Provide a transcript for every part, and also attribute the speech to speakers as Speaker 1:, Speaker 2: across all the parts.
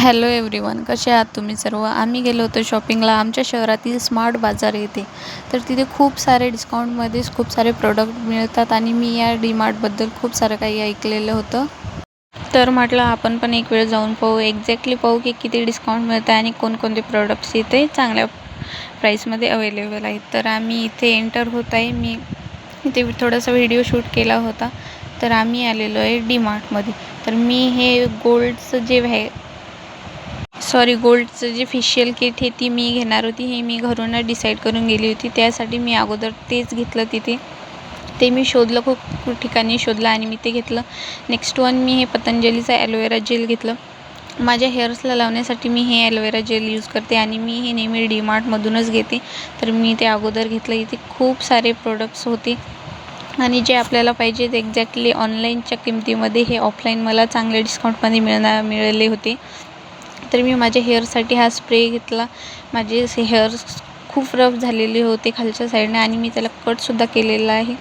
Speaker 1: Hello everyone, कसे आहात तुम्ही सर्व. आम्ही गेलो होतो शॉपिंगला आमच्या शहरातील स्मार्ट बाजार येथे. तर तिथे खूप सारे डिस्काउंटमध्ये खूप सारे प्रोडक्ट मिळतात आणि मी या डीमार्टबद्दल खूप सारं काही ऐकलेलं होतं. तर म्हटलं आपण पण एक वेळ जाऊन पाहू, एक्झॅक्टली पाहू की किती डिस्काउंट मिळतं आणि कोणकोणते प्रोडक्ट्स इथे चांगल्या प्राईसमध्ये अवेलेबल आहेत. तर आम्ही इथे एंटर होत आहे. मी इथे थोडासा व्हिडिओ शूट केला होता. तर आम्ही आलेलो आहे डीमार्टमध्ये. तर मी हे गोल्डचं गोल्डचं जे फेशियल किट आहे ती मी घेणार होती. हे मी घरूनच डिसाईड करून गेली होती. त्यासाठी मी अगोदर तेच घेतलं तिथे. ते मी शोधलं, खूप ठिकाणी शोधलं आणि मी ते घेतलं. नेक्स्ट वन मी हे पतंजलीचं ॲलोवेरा जेल घेतलं. माझ्या हेअर्सला लावण्यासाठी मी हे ॲलोवेरा जेल यूज करते आणि मी हे नेहमी डीमार्टमधूनच घेते. तर मी ते अगोदर घेतलं. इथे खूप सारे प्रोडक्ट्स होते आणि जे आपल्याला पाहिजे ते एक्झॅक्टली ऑनलाईनच्या किमतीमध्ये हे ऑफलाईन मला चांगल्या डिस्काउंटमध्ये मिळाले होते. तर मी माझ्या हेअरसाठी हा स्प्रे घेतला. माझे हेअर्स खूप रफ झालेले होते खालच्या साईडने आणि मी त्याला कटसुद्धा केलेला आहे.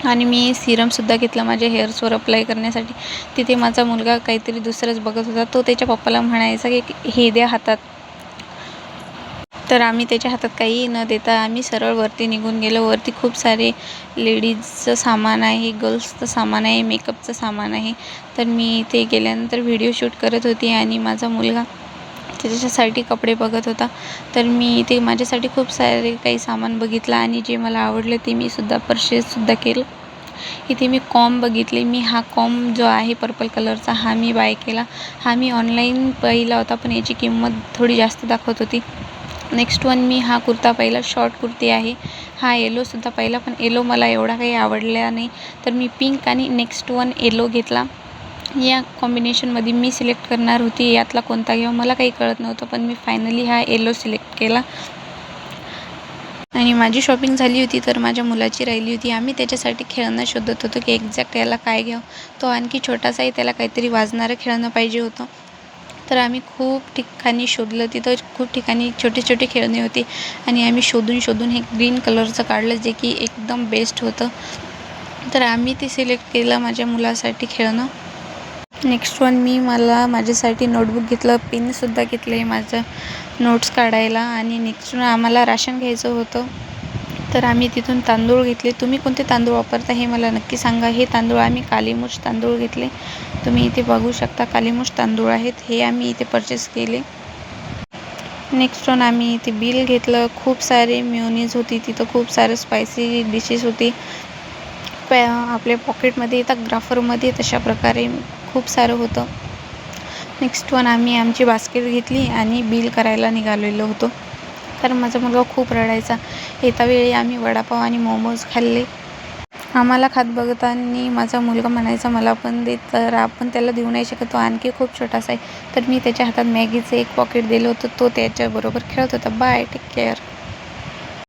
Speaker 1: आणि मी सिरमसुद्धा घेतला माझ्या हेअर्सवर अप्लाय करण्यासाठी. तिथे माझा मुलगा काहीतरी दुसरंच बघत होता. तो त्याच्या पप्पाला म्हणायचा की हे द्या हातात. तर आम्ही त्याच्या हातात काहीही न देता आम्ही सरळ वरती निघून गेलो. वरती खूप सारे लेडीजचं सामान आहे, गर्ल्सचं सामान आहे, मेकअपचं सामान आहे. तर मी इथे गेल्यानंतर व्हिडिओ शूट करत होती आणि माझा मुलगा त्याच्यासाठी कपडे बघत होता. तर मी इथे माझ्यासाठी खूप सारे काही सामान बघितलं आणि जे मला आवडलं ते मी परचेससुद्धा केलं. इथे मी कॉम्ब बघितले. मी हा कॉम्ब जो आहे पर्पल कलरचा हा मी बाय केला. हा मी ऑनलाईन पाहिला होता, पण याची किंमत थोडी जास्त दाखवत होती. नेक्स्ट वन मी हा कुर्ता पाहिला, शॉर्ट कुर्ती आहे. हा येलोसुद्धा पाहिला, पण येलो मला एवढा काही आवडला नाही. तर मी पिंक आणि नेक्स्ट वन येलो घेतला. या कॉम्बिनेशनमध्ये मी सिलेक्ट करणार होती यातला कोणता घ्यावा मला काही कळत नव्हतं, पण मी फायनली हा येलो सिलेक्ट केला. आणि माझी शॉपिंग झाली होती. तर माझ्या मुलाची राहिली होती. आम्ही त्याच्यासाठी खेळणं शोधत होतो की एक्झॅक्ट याला काय घ्यावं. तो आणखी छोटासा आहे, त्याला काहीतरी वाजणारं खेळणं पाहिजे होतं. तर आम्ही खूप ठिकाणी शोधलं. तिथं खूप ठिकाणी छोटे छोटे खेळणे होते आणि आम्ही शोधून हे ग्रीन कलरचं काढलं, जे की एकदम बेस्ट होतं. तर आम्ही ते सिलेक्ट केलं माझ्या मुलासाठी खेळणं. नेक्स्ट वन मला माझ्यासाठी नोटबुक घेतलं, पेनसुद्धा घेतले माझं नोट्स काढायला. आणि नेक्स्ट आम्हाला राशन घ्यायचं होतं. तर आम्ही तिथून तांदूळ घेतले. तुम्ही कोणते तांदूळ वापरता हे मला नक्की सांगा. हे तांदूळ आम्ही कालीमुछ तांदूळ घेतले. तुम्ही इथे बघू शकता कालीमुछ तांदूळ आहेत. हे आम्ही इथे परचेस केले. नेक्स्ट वन आम्ही इथे बिल घेतलं. खूप सारे मेयोनीज होती तिथं, खूप सारे स्पायसी डिशेस होती. आपल्या पॉकेटमध्ये येतात ग्राफरमध्ये तशा प्रकारे खूप सारं होतं. नेक्स्ट वन आम्ही आमची बास्केट घेतली आणि बिल करायला निघालेलो होतो. कारण माझा मुलगा खूप रडायचा. येता वेळी आम्ही वडापाव आणि मोमोज खाल्ले. आम्हाला खात बघताना माझा मुलगा म्हणायचा मला पण दे. तर आपण त्याला देऊ नाही शकत, तो आणखी खूप छोटासा आहे. तर मी त्याच्या हातात मॅगीचं एक पॉकेट दिलं होतं. तो त्याच्याबरोबर खेळत होता. Bye, take care.